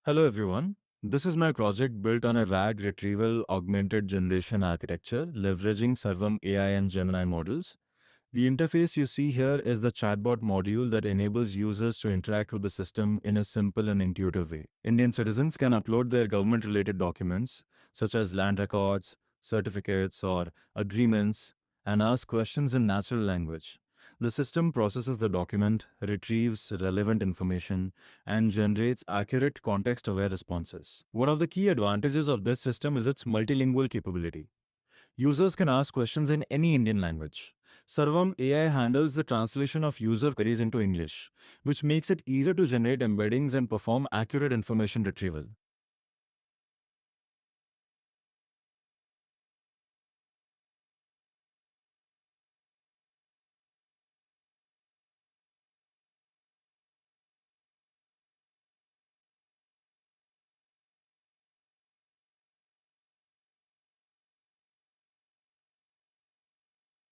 Hello everyone. This is my project built on a RAG retrieval augmented generation architecture leveraging Sarvam AI and Gemini models. The interface you see here is the chatbot module that enables users to interact with the system in a simple and intuitive way. Indian citizens can upload their government related documents such as land records, certificates, or agreements and ask questions in natural language. The system processes the document, retrieves relevant information, and generates accurate context-aware responses. One of the key advantages of this system is its multilingual capability. Users can ask questions in any Indian language. Sarvam AI handles the translation of user queries into English, which makes it easier to generate embeddings and perform accurate information retrieval.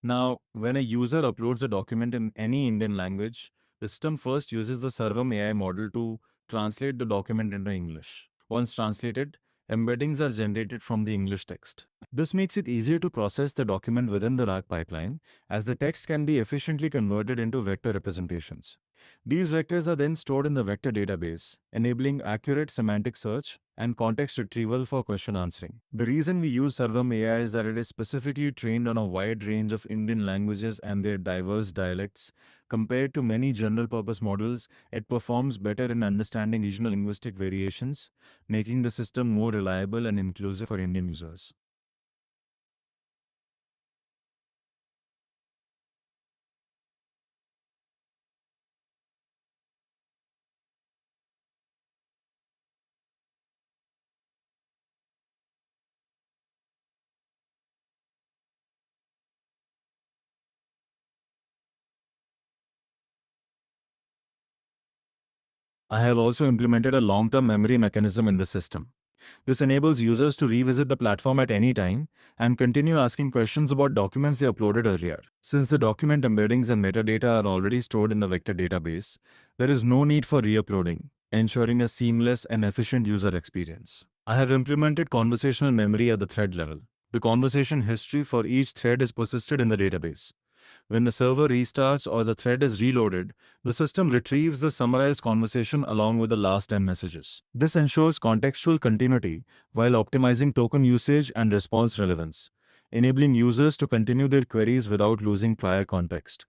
Now, when a user uploads a document in any Indian language, the system first uses the Sarvam AI model to translate the document into English. Once translated, embeddings are generated from the English text. This makes it easier to process the document within the RAG pipeline, as the text can be efficiently converted into vector representations. These vectors are then stored in the vector database, enabling accurate semantic search and context retrieval for question answering. The reason we use Sarvam AI is that it is specifically trained on a wide range of Indian languages and their diverse dialects. Compared to many general purpose models, it performs better in understanding regional linguistic variations, making the system more reliable and inclusive for Indian users. I have also implemented a long-term memory mechanism in the system. This enables users to revisit the platform at any time and continue asking questions about documents they uploaded earlier. Since the document embeddings and metadata are already stored in the vector database, there is no need for re-uploading, ensuring a seamless and efficient user experience. I have implemented conversational memory at the thread level. The conversation history for each thread is persisted in the database. When the server restarts or the thread is reloaded, the system retrieves the summarized conversation along with the last 10 messages. This ensures contextual continuity while optimizing token usage and response relevance, enabling users to continue their queries without losing prior context.